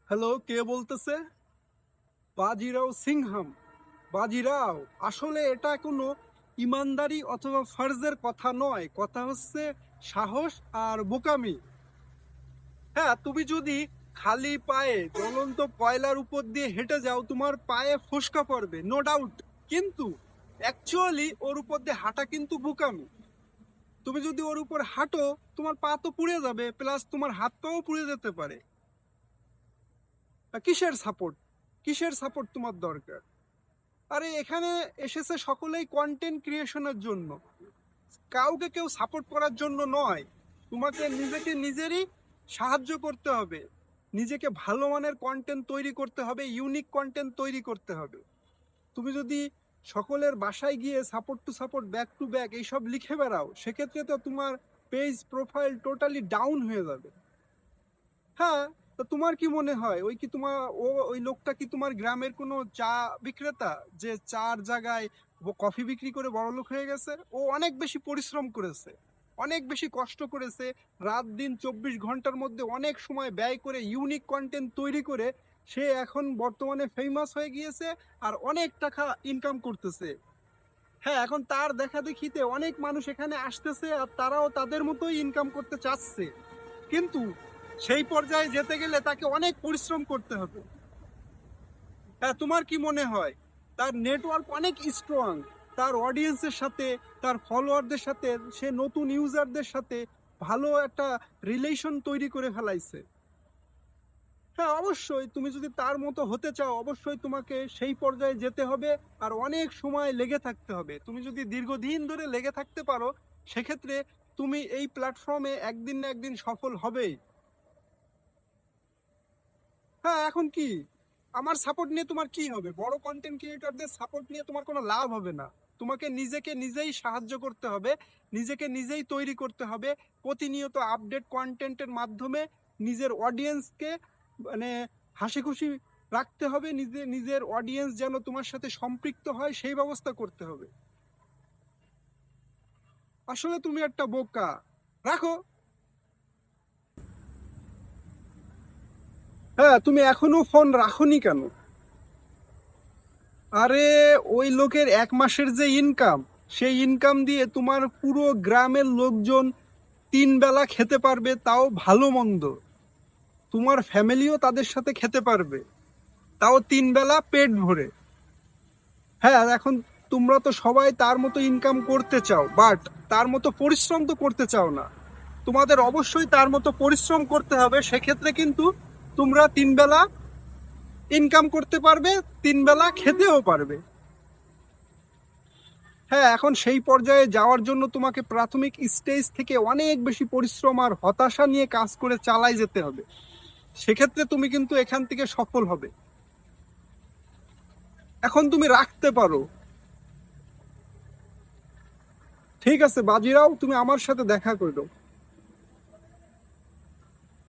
Hello, কে বলতেছে? বাজিরাও সিংহাম। বাজিরাও, আসলে এটা কোনো ইমানদারি অথবা ফরজের কথা নয়, কথা হচ্ছে সাহস আর বোকামি। হ্যাঁ, তুমি যদি খালি পায়ে জ্বলন্ত কয়লার উপর দিয়ে হেঁটে যাও তোমার পায়ে ফোস্কা পড়বে, নো ডাউট। কিন্তু অ্যাকচুয়ালি ওর উপর দিয়ে হাঁটা কিন্তু বোকামি। তুমি যদি ওর উপর হাঁটো তোমার পা তো পুড়ে যাবে, প্লাস তোমার হাত পাও পুড়ে যেতে পারে। কিসের সাপোর্ট? কিসের সাপোর্ট তোমার দরকার? আরে এখানে এসেছে সকলেই কন্টেন্ট ক্রিয়েশনের জন্য, কাউকে কেউ সাপোর্ট করার জন্য নয়। তোমাকে নিজেকে নিজেরই সাহায্য করতে হবে, নিজেকে ভালো মানের কন্টেন্ট তৈরি করতে হবে, ইউনিক কন্টেন্ট তৈরি করতে হবে। তুমি যদি সকলের বাসায় গিয়ে support to support, back to back এইসব লিখে বেড়াও, সেক্ষেত্রে তো তোমার পেজ প্রোফাইল টোটালি ডাউন হয়ে যাবে। হ্যাঁ, তো তোমার কি মনে হয় ওই কি তোমার ওই লোকটা কি তোমার গ্রামের কোনো চা বিক্রেতা, যে চার জায়গায় কফি বিক্রি করে বড়লোক হয়ে গেছে? ও অনেক বেশি পরিশ্রম করেছে, অনেক বেশি কষ্ট করেছে, রাত দিন 24 ঘন্টার মধ্যে অনেক সময় ব্যয় করে ইউনিক কন্টেন্ট তৈরি করে সে এখন বর্তমানে ফেমাস হয়ে গিয়েছে আর অনেক টাকা ইনকাম করতেছে। হ্যাঁ, এখন তার দেখা দেখিতে অনেক মানুষ এখানে আসতেছে আর তারাও তাদের মতোই ইনকাম করতে চাচ্ছে। কিন্তু সেই পর্যায়ে যেতে গেলে তাকে অনেক পরিশ্রম করতে হবে। হ্যাঁ, তোমার কি মনে হয় তার নেটওয়ার্ক অনেক স্ট্রং, তার অডিয়েন্সের সাথে, তার ফলোয়ারদের সাথে, সে নতুন ইউজারদের সাথে ভালো একটা রিলেশন তৈরি করে ফেলাইছে? হ্যাঁ, অবশ্যই তুমি যদি তার মতো হতে চাও অবশ্যই তোমাকে সেই পর্যায়ে যেতে হবে আর অনেক সময় লেগে থাকতে হবে। তুমি যদি দীর্ঘদিন ধরে লেগে থাকতে পারো সেক্ষেত্রে তুমি এই প্ল্যাটফর্মে একদিন না একদিন সফল হবেই। হ্যাঁ, এখন কি আমার সাপোর্ট নিয়ে তোমার কি হবে? বড় কন্টেন্ট ক্রিয়েটরদের সাপোর্ট নিয়ে তোমার কোনো লাভ হবে না। তোমাকে নিজেকে নিজেই সাহায্য করতে হবে, নিজেকে নিজেই তৈরি করতে হবে, প্রতিনিয়ত আপডেট কন্টেন্টের মাধ্যমে নিজের অডিয়েন্সকে মানে হাসি খুশি রাখতে হবে, নিজের অডিয়েন্স যেন তোমার সাথে সম্পৃক্ত হয় সেই ব্যবস্থা করতে হবে। আসলে তুমি একটা বোকা। রাখো। হ্যাঁ, তুমি এখনো ফোন রাখোনি কেন? আরে, ওই লোকের 1 মাসের যে ইনকাম, সেই ইনকাম দিয়ে তোমার পুরো গ্রামের লোকজন 3 বেলা খেতে পারবে, তাও ভালো মন্দ। তোমার ফ্যামিলিও তাদের সাথে খেতে পারবে, তাও 3 বেলা পেট ভরে। হ্যাঁ, এখন তোমরা তো সবাই তার মতো ইনকাম করতে চাও, বাট তার মতো পরিশ্রম তো করতে চাও না। তোমাদের অবশ্যই তার মতো পরিশ্রম করতে হবে, সেক্ষেত্রে কিন্তু তোমরা 3 বেলা ইনকাম করতে পারবে, 3 বেলা খেতেও পারবে। হ্যাঁ, এখন সেই পর্যায়ে যাওয়ার জন্য তোমাকে প্রাথমিক স্টেজ থেকে অনেক বেশি পরিশ্রম আর হতাশা নিয়ে কাজ করে চালাই যেতে হবে, সেক্ষেত্রে তুমি কিন্তু এখান থেকে সফল হবে। এখন তুমি রাখতে পারো। ঠিক আছে বাজিরাও, তুমি আমার সাথে দেখা করো।